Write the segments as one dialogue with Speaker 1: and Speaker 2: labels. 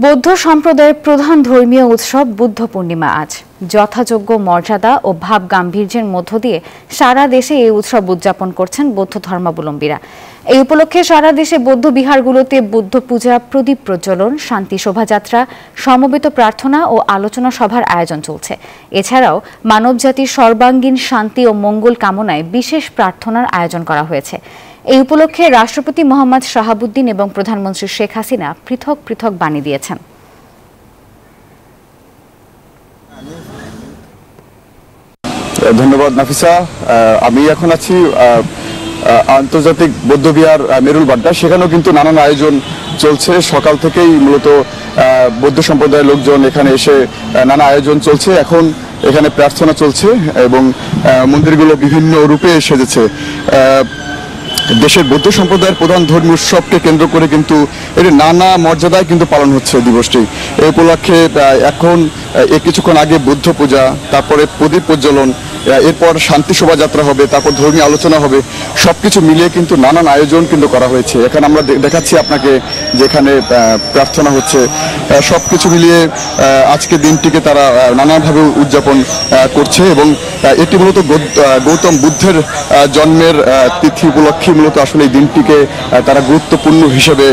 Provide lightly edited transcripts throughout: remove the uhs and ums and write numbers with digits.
Speaker 1: বৌদ্ধ সম্প্রদায়ের প্রধান ধর্মীয় উৎসব বুদ্ধ পূর্ণিমা আজ যথাযোগ্য মর্যাদা ও ভাব গাম্ভীর্যের মধ্য দিয়ে সারা দেশে এই উৎসব উদযাপন করছেন বৌদ্ধ ধর্মাবলম্বীরা। এই উপলক্ষে সারা দেশে বৌদ্ধ বিহারগুলোতে বুদ্ধ পূজা, প্রদীপ প্রজ্বলন, শান্তি শোভাযাত্রা, সমবেত প্রার্থনা ও আলোচনা সভার আয়োজন চলছে। এছাড়াও মানবজাতির সর্বাঙ্গীন শান্তি ও মঙ্গল কামনায় বিশেষ প্রার্থনার আয়োজন করা হয়েছে। এই উপলক্ষে রাষ্ট্রপতি মোহাম্মদ শাহাবুদ্দিন এবং প্রধানমন্ত্রী শেখ হাসিনা পৃথক পৃথক বাণী দিয়েছেন।
Speaker 2: ধন্যবাদ নাফিসা। আমি এখন আছি আন্তর্জাতিক বৌদ্ধবিহার মেরুলবাড্ডা। সেখানেও কিন্তু নানান আয়োজন চলছে। সকাল থেকেই মূলত বৌদ্ধ সম্প্রদায়ের লোকজন এখানে এসে নানা আয়োজন চলছে। এখন এখানে প্রার্থনা চলছে এবং মন্দিরগুলো বিভিন্ন রূপে সেজেছে। দেশের বৌদ্ধ সম্প্রদায়ের প্রধান ধর্মীয় উৎসবকে কেন্দ্র করে কিন্তু এর নানা মর্যাদায় কিন্তু পালন হচ্ছে দিবসটি। এই উপলক্ষে এখন কিছুক্ষণ আগে বুদ্ধ পূজা, তারপরে প্রদীপ প্রজ্বলন, এরপর শান্তি শোভাযাত্রা হবে, তারপর ধর্মীয় আলোচনা হবে। সবকিছু মিলিয়ে কিন্তু নানান আয়োজন কিন্তু করা হয়েছে। এখানে আমরা দেখাচ্ছি আপনাকে যেখানে প্রার্থনা হচ্ছে। সবকিছু মিলিয়ে আজকে দিনটিকে তারা নানাভাবে উদযাপন করছে এবং এটি মূলত গৌতম বুদ্ধের জন্মের তিথি উপলক্ষে মূলত আসলে এই দিনটিকে তারা গুরুত্বপূর্ণ হিসেবে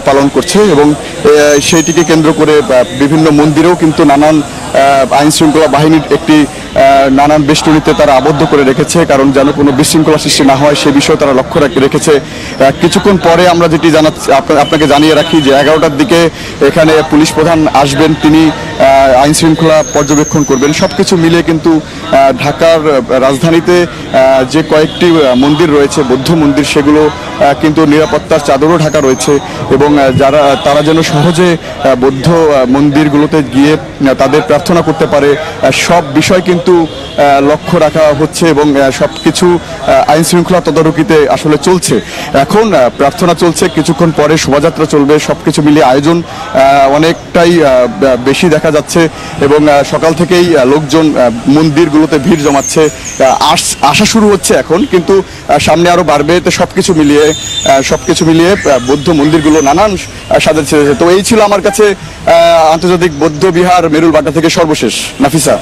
Speaker 2: পালন করছে এবং সেইটিকে কেন্দ্র করে বিভিন্ন মন্দিরেও কিন্তু নানান আইন শৃঙ্খলা বাহিনীর একটি নানান বেষ্টনীতে তারা আবদ্ধ করে রেখেছে, কারণ যেন কোনো বিশৃঙ্খলা সৃষ্টি না হয় সে বিষয়ে তারা লক্ষ্য রেখেছে। কিছুক্ষণ পরে আমরা যেটি আপনাকে জানিয়ে রাখি যে 11টার দিকে এখানে পুলিশ প্রধান আসবেন, তিনি আইন শৃঙ্খলা পর্যবেক্ষণ করবেন। সবকিছু মিলিয়ে কিন্তু ঢাকার রাজধানীতে যে কয়েকটি মন্দির রয়েছে, বৌদ্ধ মন্দির, সেগুলো কিন্তু নিরাপত্তার চাদরও ঢাকা রয়েছে এবং তারা যেন সহজে বৌদ্ধ মন্দিরগুলোতে গিয়ে তাদের প্রার্থনা করতে পারে, সব বিষয় কিন্তু লক্ষ্য রাখা হচ্ছে এবং সবকিছু আইন শৃঙ্খলা তদারকিতে আসলে চলছে। এখন প্রার্থনা চলছে, কিছুক্ষণ পরে শোভাযাত্রা চলবে। সবকিছু মিলিয়ে আয়োজন অনেকটাই বেশি দেখা যাচ্ছে এবং সকাল থেকেই লোকজন মন্দিরগুলোতে ভিড় জমাচ্ছে। আসা শুরু হচ্ছে এখন, কিন্তু সামনে আরো বাড়বে। তো সবকিছু মিলিয়ে বৌদ্ধ মন্দিরগুলো নানান সাজাচ্ছে। তো এই ছিল আমার কাছে আন্তর্জাতিক বৌদ্ধ বিহার মেরুলবাড্ডা থেকে সর্বশেষ। নাফিসা।